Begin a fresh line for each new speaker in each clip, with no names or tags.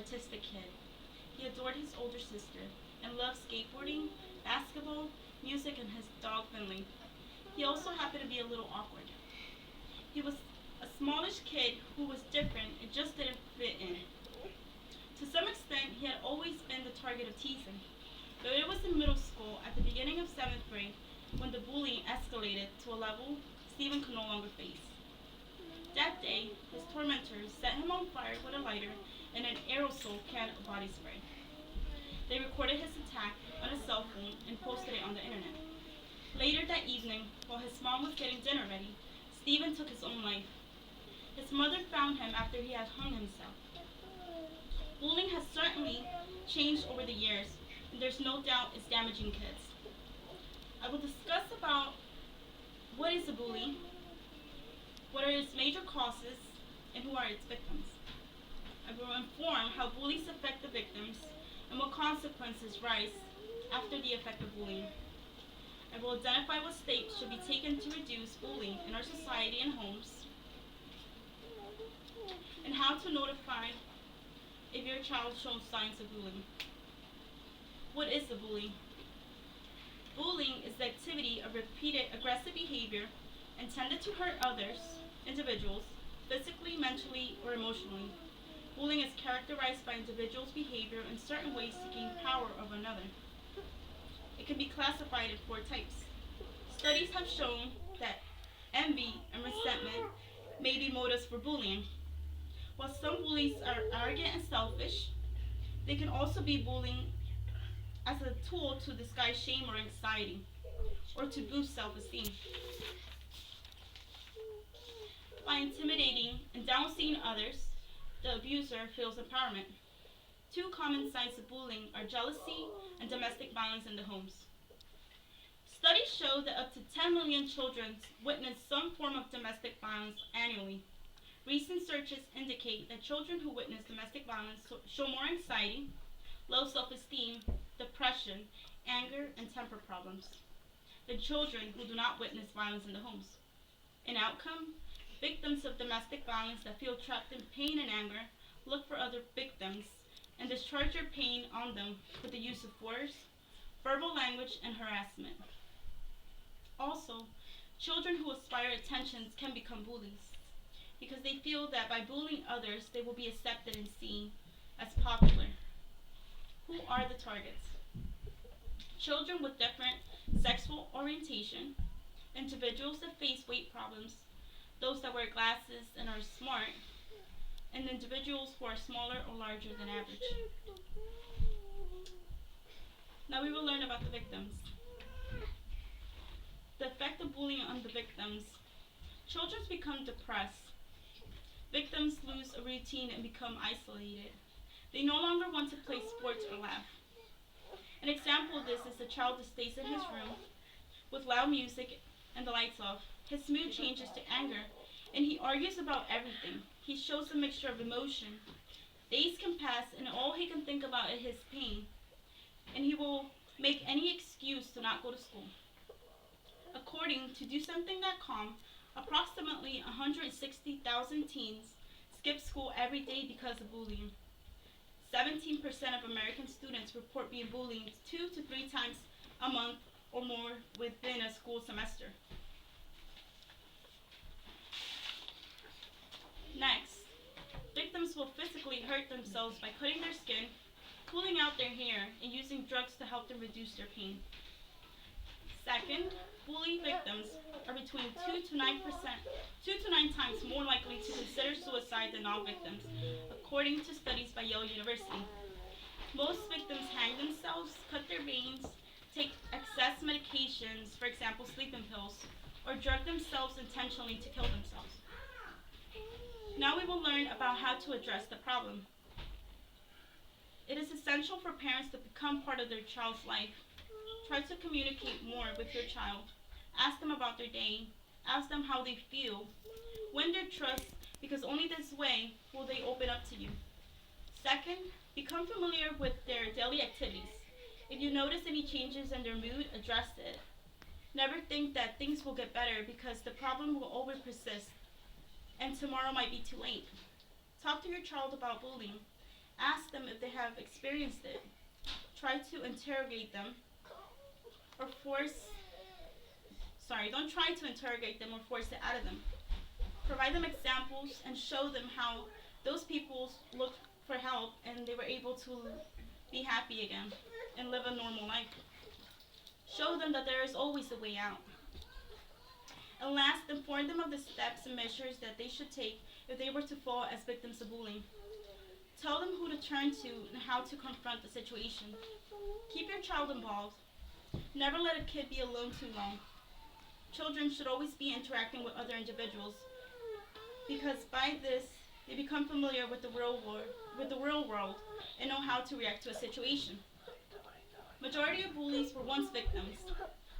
artistic kid. He adored his older sister and loved skateboarding, basketball, music, and his dog Finley. He also happened to be a little awkward. He was a smallish kid who was different and just didn't fit in. To some extent, he had always been the target of teasing, but it was in middle school at the beginning of 7th grade when the bullying escalated to a level Stephen could no longer face. That day, his tormentors set him on fire with a lighter and an aerosol can of body spray. They recorded his attack on a cell phone and posted it on the internet. Later that evening, while his mom was getting dinner ready, Stephen took his own life. His mother found him after he had hung himself. Bullying has certainly changed over the years, and there's no doubt it's damaging kids. I will discuss about what is a bully, what are its major causes, and who are its victims. I will inform how bullies affect the victims and what consequences rise after the effect of bullying. I will identify what steps should be taken to reduce bullying in our society and homes, and how to notify if your child shows signs of bullying. What is a bully? Bullying is the activity of repeated aggressive behavior intended to hurt others, individuals, physically, mentally, or emotionally. Bullying is characterized by individuals' behavior in certain ways to gain power over another. It can be classified in 4 types. Studies have shown that envy and resentment may be motives for bullying. While some bullies are arrogant and selfish, they can also be bullying as a tool to disguise shame or anxiety, or to boost self-esteem. By intimidating and downseeing others, the abuser feels empowerment. 2 common signs of bullying are jealousy and domestic violence in the homes. Studies show that up to 10 million children witness some form of domestic violence annually. Recent searches indicate that children who witness domestic violence show more anxiety, low self-esteem, depression, anger, and temper problems than children who do not witness violence in the homes. In outcome, victims of domestic violence that feel trapped in pain and anger look for other victims and discharge their pain on them with the use of force, verbal language, and harassment. Also, children who aspire attentions can become bullies because they feel that by bullying others they will be accepted and seen as popular. Who are the targets? Children with different sexual orientation, individuals that face weight problems, those that wear glasses and are smart, and individuals who are smaller or larger than average. Now we will learn about the victims. The effect of bullying on the victims. Children become depressed. Victims lose a routine and become isolated. They no longer want to play sports or laugh. An example of this is a child that stays in his room with loud music and the lights off. His mood changes to anger, and he argues about everything. He shows a mixture of emotion. Days can pass, and all he can think about is his pain, and he will make any excuse to not go to school. According to DoSomething.com, approximately 160,000 teens skip school every day because of bullying. 17% of American students report being bullied 2 to 3 times a month or more within a school semester. Next, victims will physically hurt themselves by cutting their skin, pulling out their hair, and using drugs to help them reduce their pain. Second, bully victims are between 2 to 9 times more likely to consider suicide than non-victims, according to studies by Yale University. Most victims hang themselves, cut their veins, take excess medications, for example sleeping pills, or drug themselves intentionally to kill themselves. Now we will learn about how to address the problem. It is essential for parents to become part of their child's life. Try to communicate more with your child. Ask them about their day. Ask them how they feel. Win their trust, because only this way will they open up to you. Second, become familiar with their daily activities. If you notice any changes in their mood, address it. Never think that things will get better, because the problem will always persist, and tomorrow might be too late. Talk to your child about bullying. Ask them if they have experienced it. Try to interrogate them or force, don't try to interrogate them or force it out of them. Provide them examples and show them how those people looked for help and they were able to be happy again and live a normal life. Show them that there is always a way out. And last, inform them of the steps and measures that they should take if they were to fall as victims of bullying. Tell them who to turn to and how to confront the situation. Keep your child involved. Never let a kid be alone too long. Children should always be interacting with other individuals because by this they become familiar with the real world and know how to react to a situation. Majority of bullies were once victims,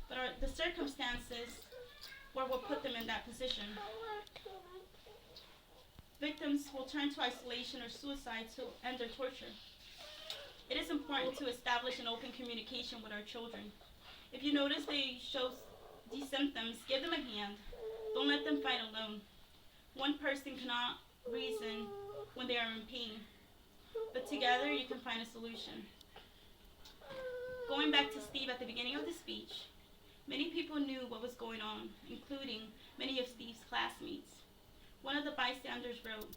but the circumstances were what put them in that position. Victims will turn to isolation or suicide to end their torture. It is important to establish an open communication with our children. If you notice they show these symptoms, give them a hand. Don't let them fight alone. One person cannot reason when they are in pain, but together you can find a solution. Going back to Steve at the beginning of the speech, many people knew what was going on, including many of Steve's classmates. One of the bystanders wrote,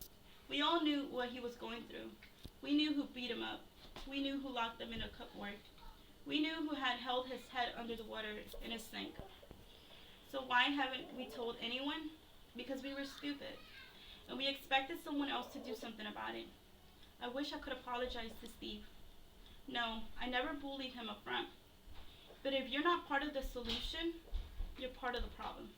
"We all knew what he was going through. We knew who beat him up. We knew who locked him in a cupboard. We knew who had held his head under the water in a sink. So why haven't we told anyone? Because we were stupid, and we expected someone else to do something about it. I wish I could apologize to Steve. No, I never bullied him up front. But if you're not part of the solution, you're part of the problem."